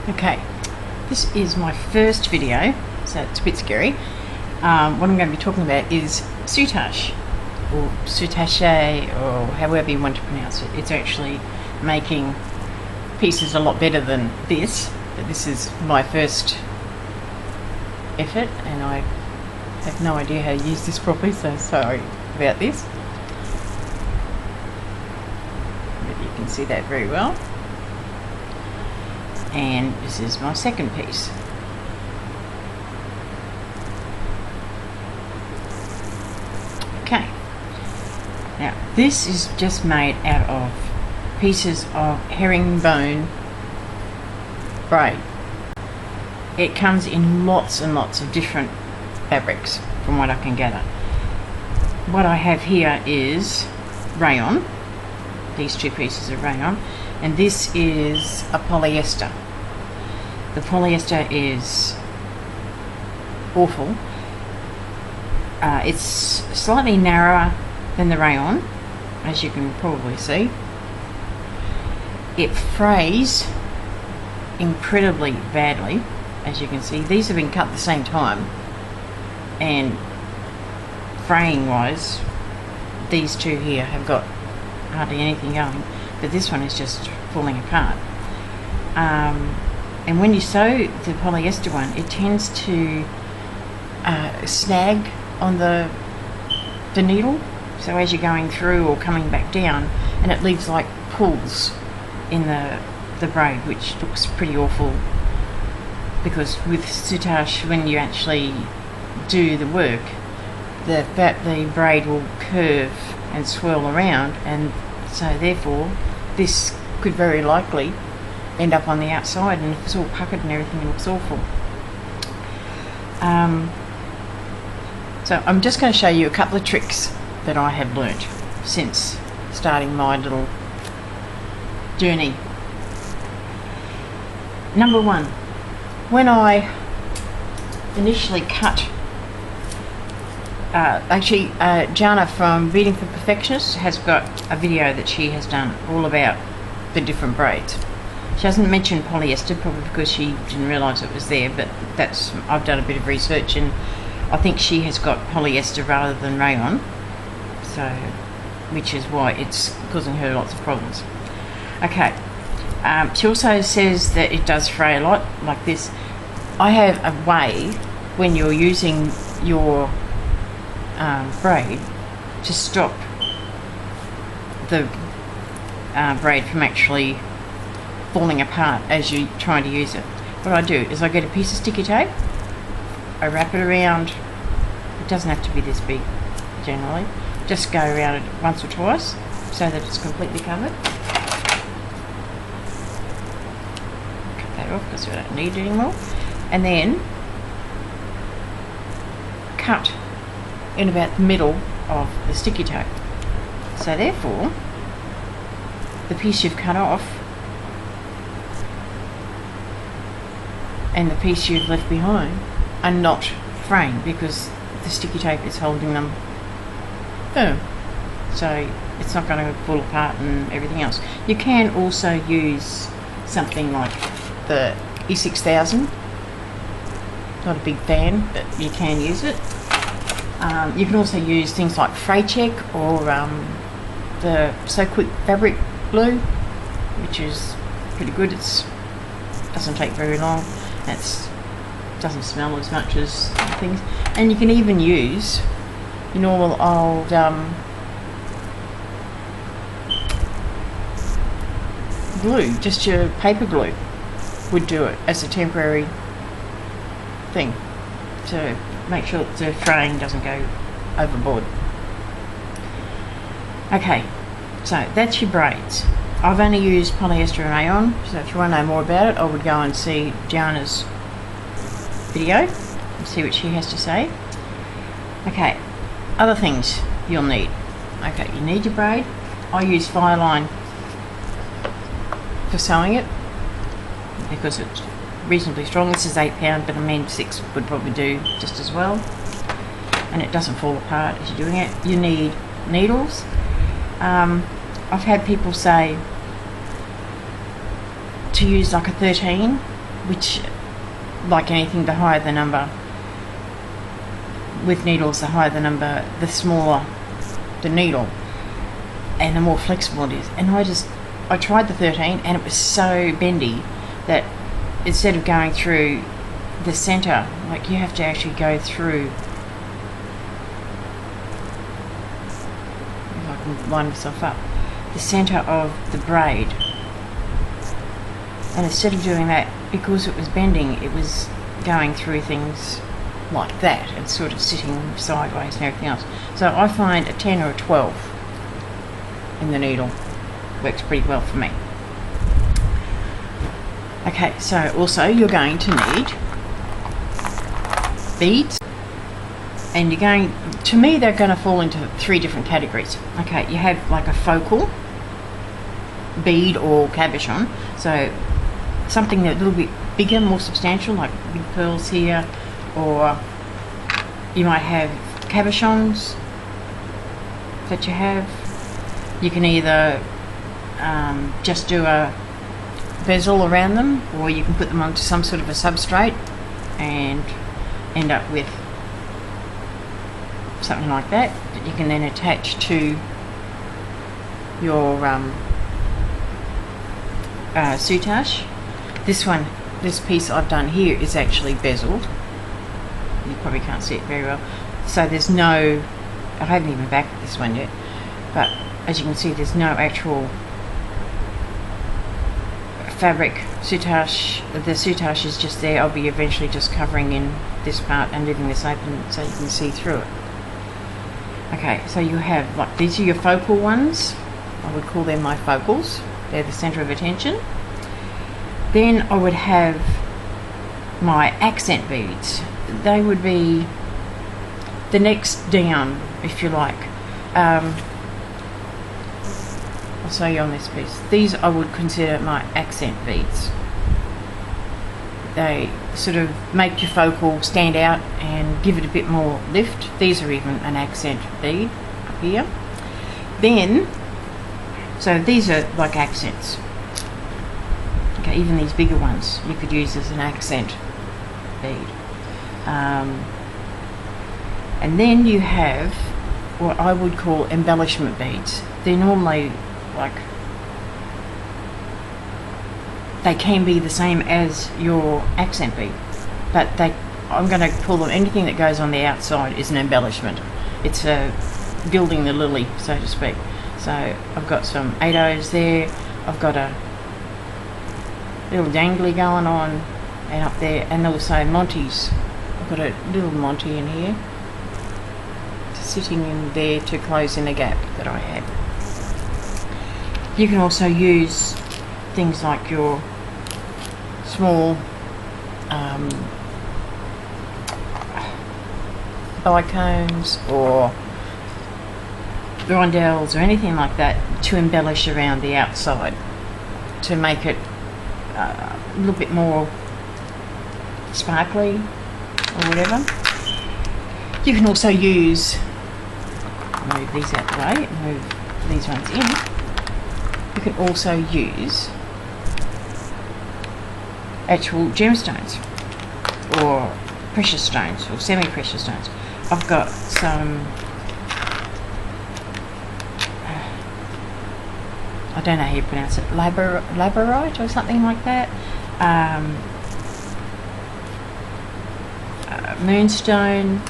Okay, this is my first video, so it's a bit scary. What I'm going to be talking about is soutache, or soutache, or however you want to pronounce it. It's actually making pieces a lot better than this, but this is my first effort, and I have no idea how to use this properly, so sorry about this. But you can see that very well. And this is my second piece. Okay, now this is just made out of pieces of herringbone braid. It comes in lots and lots of different fabrics from what I can gather. What I have here is rayon, these two pieces of rayon, and this is a polyester. The polyester is awful. It's slightly narrower than the rayon, as you can probably see. It frays incredibly badly, as you can see. These have been cut at the same time, and fraying wise, these two here have got hardly anything going, but this one is just falling apart. And when you sew the polyester one, it tends to snag on the needle, so as you're going through or coming back down, and it leaves like pulls in the braid, which looks pretty awful, because with soutache, when you actually do the work, the braid will curve and swirl around, and so therefore this could very likely end up on the outside, and if it's all puckered and everything, it looks awful. So I'm just going to show you a couple of tricks that I have learnt since starting my little journey. Number one, when I initially cut, Jana from Beading for Perfectionists has got a video that she has done all about the different braids. She hasn't mentioned polyester, probably because she didn't realise it was there, but I've done a bit of research, and I think she has got polyester rather than rayon, so which is why it's causing her lots of problems. Okay, she also says that it does fray a lot, like this. I have a way, when you're using your braid, to stop the braid from actually falling apart as you're trying to use it. What I do is I get a piece of sticky tape, I wrap it around. It doesn't have to be this big generally, just go around it once or twice so that it's completely covered. Cut that off because we don't need it anymore, and then cut in about the middle of the sticky tape, so therefore the piece you've cut off and the piece you've left behind are not fraying, because the sticky tape is holding them firm, so it's not going to fall apart and everything else. You can also use something like the E6000. Not a big fan, but you can use it. You can also use things like Fray Check or the So Quick fabric glue, which is pretty good. It doesn't take very long. It doesn't smell as much as things, and you can even use your normal old glue, just your paper glue would do it as a temporary thing to make sure that the fraying doesn't go overboard. Okay, so that's your braids. I've only used polyester and rayon, so if you want to know more about it, I would go and see Jana's video and see what she has to say. Okay, other things you'll need. Okay, you need your braid. I use Fireline for sewing it because it's reasonably strong. This is £8, but I mean 6 would probably do just as well, and it doesn't fall apart as you're doing it. You need needles. I've had people say to use like a 13 which, like anything, the higher the number with needles, the higher the number, the smaller the needle, and the more flexible it is. And I tried the 13, and it was so bendy that instead of going through the center, like, you have to actually go through, if I can line myself up, the center of the braid. And instead of doing that, because it was bending, it was going through things like that and sort of sitting sideways and everything else. So I find a 10 or a 12 in the needle works pretty well for me. Okay, so also you're going to need beads, and you're going, to me they're going to fall into 3 different categories. Okay, you have like a focal bead or cabochon, so something that's a little bit bigger, more substantial, like big pearls here, or you might have cabochons that you have. You can either just do a bezel around them, or you can put them onto some sort of a substrate and end up with something like that you can then attach to your soutache. This piece I've done here is actually bezeled. You probably can't see it very well. So there's no, I haven't even backed this one yet, but as you can see, there's no actual fabric soutache. The soutache is just there. I'll be eventually just covering in this part and leaving this open so you can see through it. Okay, so you have, like, these are your focal ones. I would call them my focals. They're the center of attention. Then I would have my accent beads. They would be the next down, if you like. I'll show you on this piece. These I would consider my accent beads. They sort of make your focal stand out and give it a bit more lift. These are even an accent bead up here. Then, so these are like accents. Okay, even these bigger ones you could use as an accent bead. And then you have what I would call embellishment beads. They're normally like, they can be the same as your accent bead, but I'm going to call them, anything that goes on the outside is an embellishment. It's gilding the lily, so to speak. So I've got some 8/0s there. I've got a little dangly going on and up there, and also Monty's. I've got a little Monty in here, sitting in there to close in a gap that I had. You can also use things like your small bicones or rondelles or anything like that to embellish around the outside to make it a little bit more sparkly or whatever. You can also use, move these out the way, move these ones in. You can also use actual gemstones or precious stones or semi-precious stones. I've got some, I don't know how you pronounce it, laborite or something like that. Moonstone.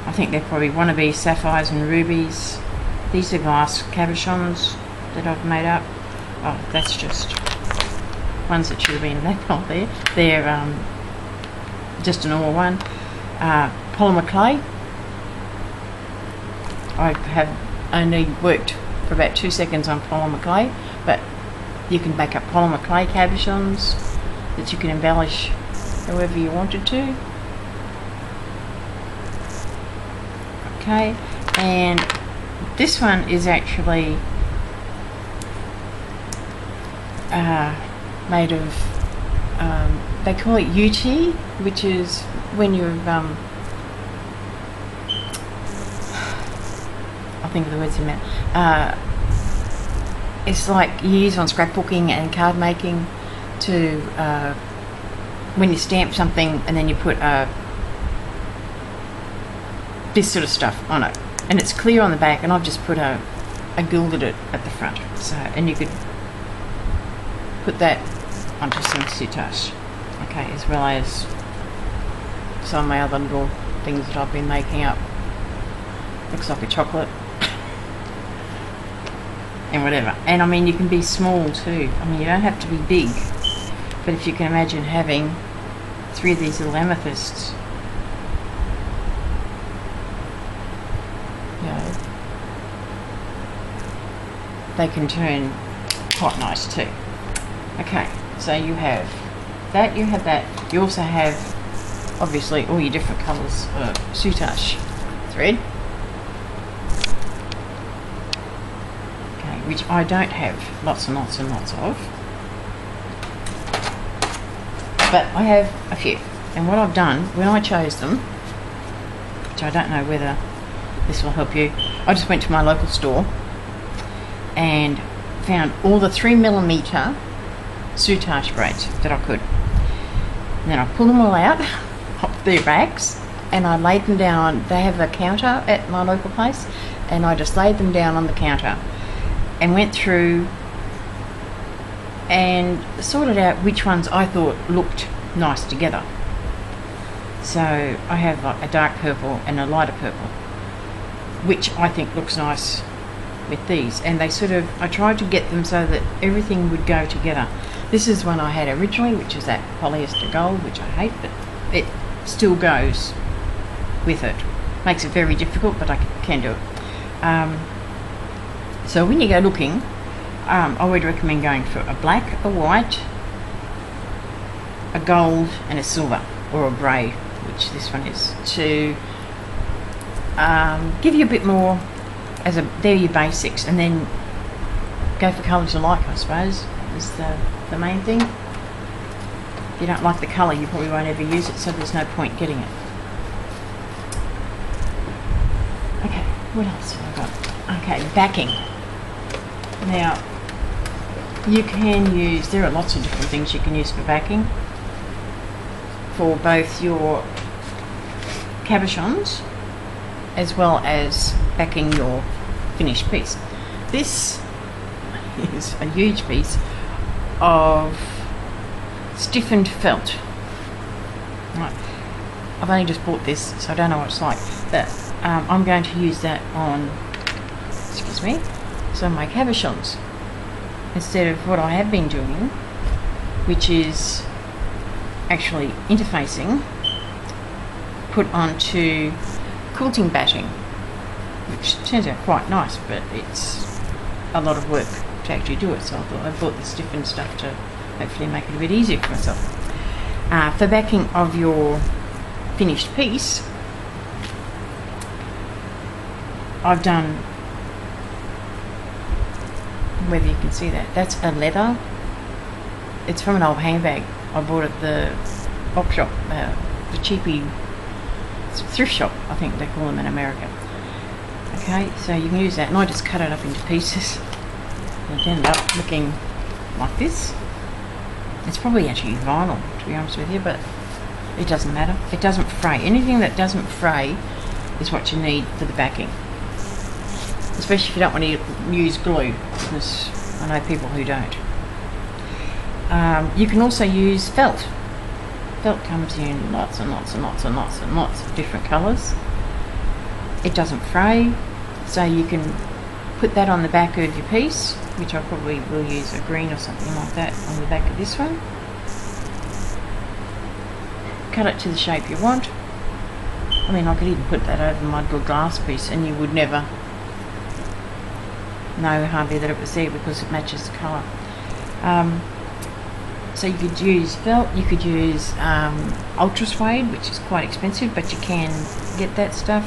I think they're probably wannabe sapphires and rubies. These are glass cabochons that I've made up. Oh, that's just ones that should have been in that pot there. They're just a normal one. Polymer clay. I have only worked for about 2 seconds on polymer clay, but you can bake up polymer clay cabochons that you can embellish however you wanted to. Okay, and this one is actually made of, they call it UT, which is when you've, I'll think of the words in a minute. It's like you use on scrapbooking and card making to when you stamp something and then you put this sort of stuff on it, and it's clear on the back, and I've just put I gilded it at the front. So, and you could put that onto some soutache, okay, as well as some of my other little things that I've been making up. Looks like a chocolate and whatever. And I mean, you can be small too. I mean, you don't have to be big, but if you can imagine having 3 of these little amethysts, you know, they can turn quite nice too. Okay, so you have that, you have that. You also have, obviously, all your different colours of soutache thread. Okay, which I don't have lots and lots and lots of, but I have a few. And what I've done, when I chose them, which I don't know whether this will help you, I just went to my local store and found all the 3mm soutage braids that I could. And then I pulled them all out of their racks and I laid them down. They have a counter at my local place, and I just laid them down on the counter and went through and sorted out which ones I thought looked nice together. So I have like a dark purple and a lighter purple, which I think looks nice with these, and they sort of, I tried to get them so that everything would go together. This is one I had originally, which is that polyester gold, which I hate, but it still goes with it. Makes it very difficult, but I can do it. So when you go looking, I would recommend going for a black, a white, a gold and a silver, or a grey, which this one is, to give you a bit more as they're your basics, and then go for colours you like, I suppose, is the main thing. If you don't like the colour, you probably won't ever use it, so there's no point getting it. Okay, what else have I got? Okay, backing. Now, you can use, there are lots of different things you can use for backing, for both your cabochons as well as backing your finished piece. This is a huge piece of stiffened felt. Right. I've only just bought this, so I don't know what it's like, but I'm going to use that on, excuse me, some of my cabochons instead of what I have been doing, which is actually interfacing, put onto quilting batting, which turns out quite nice, but it's a lot of work to actually do it, so I thought I bought this different stuff to hopefully make it a bit easier for myself. For backing of your finished piece, I've done, whether you can see that, that's a leather, it's from an old handbag I bought at the op shop, the cheapy thrift shop, I think they call them in America. Okay, so you can use that, and I just cut it up into pieces. It ended up looking like this. It's probably actually vinyl, to be honest with you, but it doesn't matter. It doesn't fray. Anything that doesn't fray is what you need for the backing, especially if you don't want to use glue, because I know people who don't. You can also use felt. Felt comes in lots and lots and lots and lots and lots of different colours. It doesn't fray, so you can put that on the back of your piece, which I probably will use a green or something like that on the back of this one. Cut it to the shape you want. I mean, I could even put that over my little glass piece and you would never know hardly that it was there because it matches the colour. So you could use felt, you could use ultra suede, which is quite expensive, but you can get that stuff.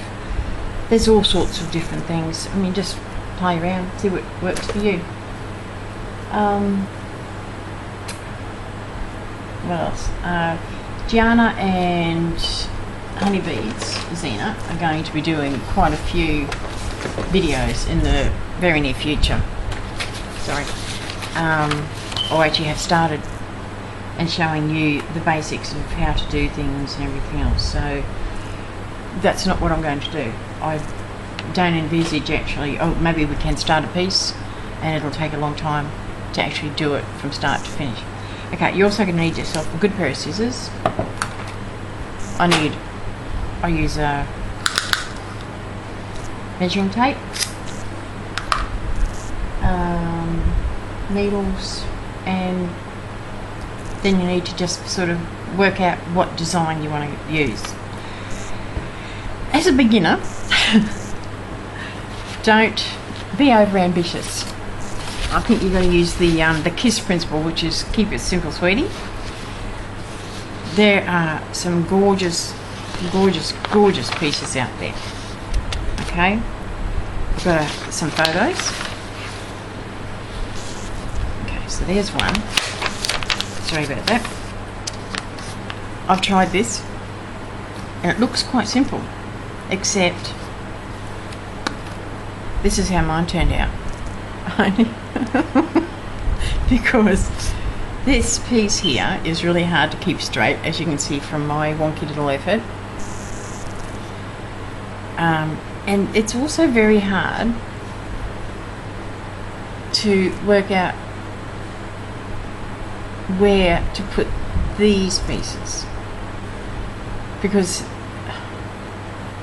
There's all sorts of different things. I mean, just play around, see what works for you. What else? Gianna and Honeybees Zena are going to be doing quite a few videos in the very near future. Sorry. Or actually have started and showing you the basics of how to do things and everything else. So that's not what I'm going to do. I don't envisage actually, oh, maybe we can start a piece and it'll take a long time to actually do it from start to finish. Okay, you're also going to need yourself a good pair of scissors. I use a measuring tape, needles, and then you need to just sort of work out what design you want to use. As a beginner, don't be over ambitious. I think you've got to use the KISS principle, which is keep it simple, sweetie. There are some gorgeous, gorgeous, gorgeous pieces out there. Okay, I've got some photos. Okay, so there's one. Sorry about that. I've tried this, and it looks quite simple, except this is how mine turned out. Because this piece here is really hard to keep straight, as you can see from my wonky little effort. And it's also very hard to work out where to put these pieces, because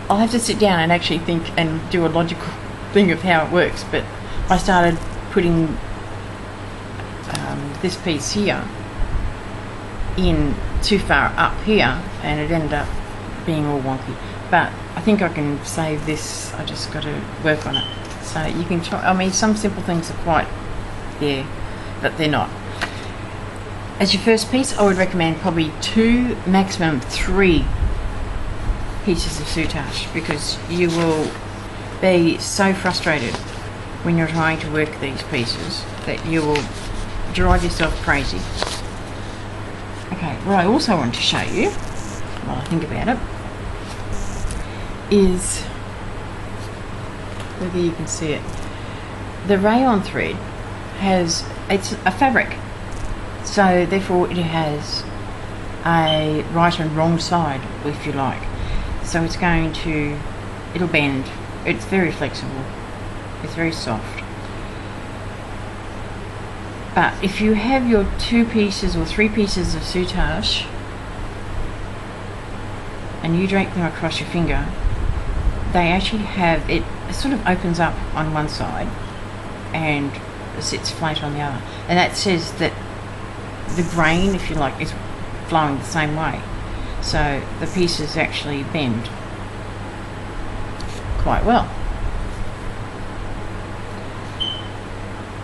I'll have to sit down and actually think and do a logical thing of how it works. But I started putting this piece here in too far up here, and it ended up being all wonky. But I think I can save this. I just got to work on it. So you can try. I mean, some simple things are quite there, but they're not. As your first piece, I would recommend probably 2, maximum 3 pieces of soutache, because you will be so frustrated when you're trying to work these pieces that you will drive yourself crazy. Okay, what I also want to show you, while I think about it, is, whether you can see it, the rayon thread it's a fabric, so therefore it has a right and wrong side, if you like. So it'll bend. It's very flexible, it's very soft. But if you have your 2 pieces or 3 pieces of soutache and you drape them across your finger, they actually have, it sort of opens up on one side and sits flat on the other. And that says that the grain, if you like, is flowing the same way. So the pieces actually bend quite well.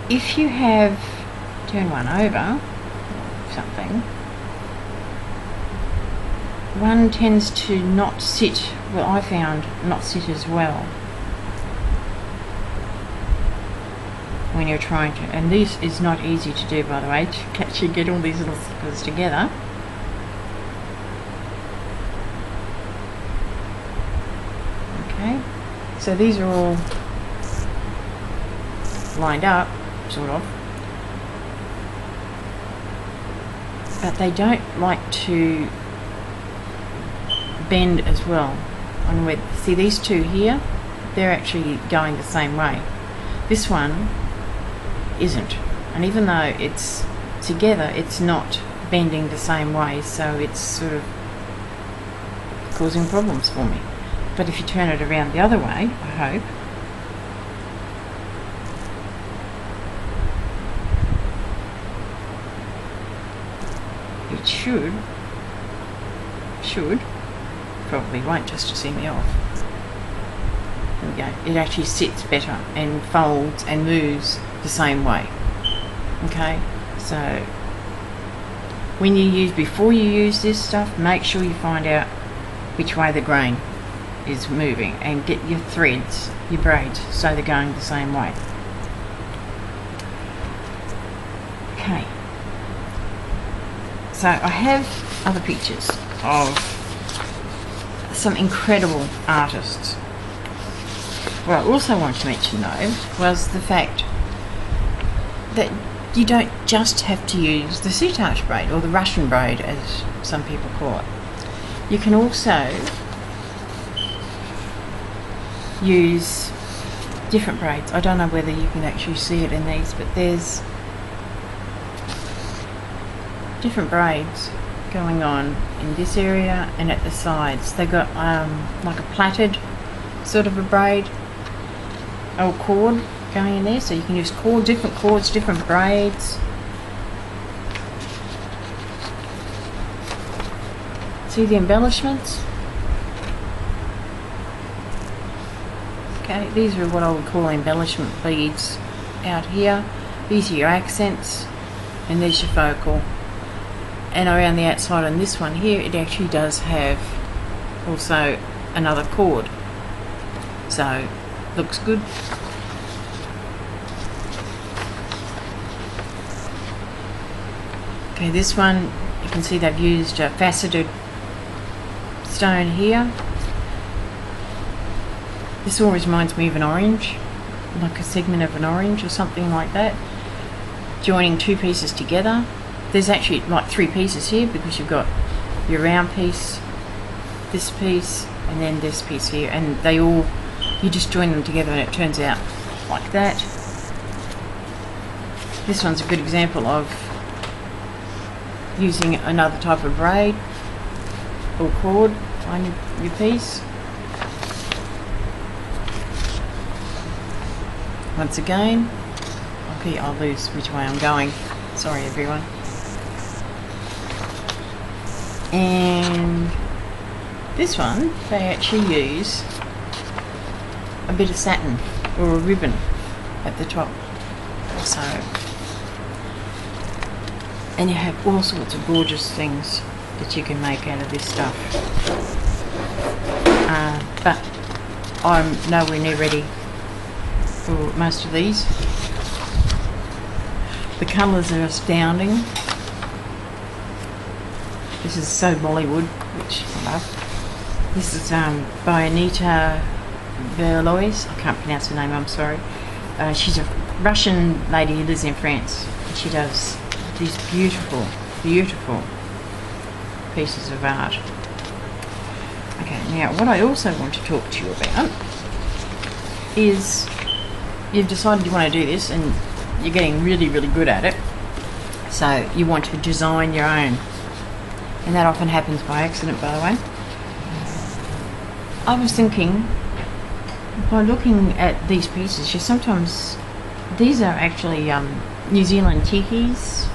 If you have, turn one over, something, one tends to not sit, well, I found not sit as well when you're trying to, and this is not easy to do, by the way, to actually get all these little stickers together. Okay, so these are all lined up, sort of, but they don't like to bend as well on width. See, these 2 here, they're actually going the same way. This one isn't, and even though it's together, it's not bending the same way, so it's sort of causing problems for me. But if you turn it around the other way, I hope, it should, probably won't, just to see me off. There we go. It actually sits better and folds and moves the same way. Okay, so before you use this stuff, make sure you find out which way the grain is moving and get your threads, your braids, so they're going the same way. Okay, so I have other pictures of some incredible artists. What I also want to mention, though, was the fact that you don't just have to use the Soutache braid, or the Russian braid as some people call it. You can also use different braids. I don't know whether you can actually see it in these, but there's different braids going on in this area and at the sides. They've got like a plaited sort of a braid or cord going in there, so you can use different cords, different braids. See the embellishments? Okay, these are what I would call embellishment beads out here. These are your accents, and there's your focal. And around the outside on this one here, it actually does have also another cord. So, looks good. Okay, this one, you can see they've used a faceted stone here. This always reminds me of an orange, like a segment of an orange or something like that. Joining two pieces together. There's actually like three pieces here, because you've got your round piece, this piece, and then this piece here, and they all, you just join them together and it turns out like that. This one's a good example of using another type of braid or cord on your piece. Once again, okay, I'll lose which way I'm going. Sorry everyone. And this one, they actually use a bit of satin or a ribbon at the top. So, and you have all sorts of gorgeous things that you can make out of this stuff. But I'm nowhere near ready for most of these. The colours are astounding. This is so Bollywood, which I love. This is by Anita Verlois. I can't pronounce her name, I'm sorry. She's a Russian lady who lives in France. And she does these beautiful, beautiful pieces of art. Okay, now what I also want to talk to you about is, you've decided you want to do this and you're getting really, really good at it. So you want to design your own. And that often happens by accident, by the way. I was thinking, by looking at these pieces, sometimes these are actually New Zealand tikis,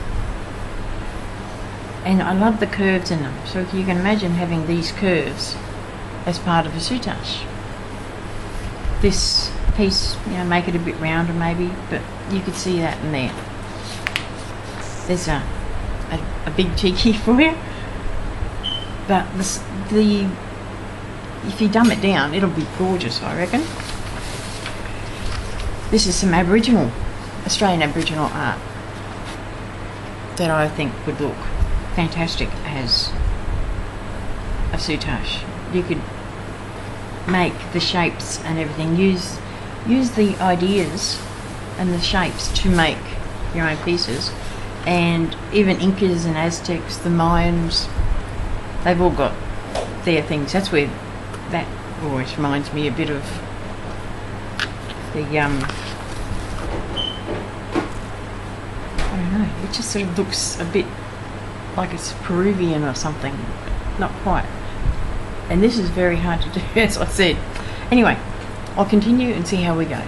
and I love the curves in them. So if you can imagine having these curves as part of a soutache. This piece, make it a bit rounder maybe, but you could see that in there. There's a big tiki for you. But if you dumb it down, it'll be gorgeous, I reckon. This is some Australian Aboriginal art that I think would look fantastic as a soutache. You could make the shapes and everything, use the ideas and the shapes to make your own pieces. And even Incas and Aztecs, the Mayans, they've all got their things. That's where that always reminds me a bit of the I don't know, it just sort of looks a bit like it's Peruvian or something. Not quite. And this is very hard to do, as I said. Anyway, I'll continue and see how we go.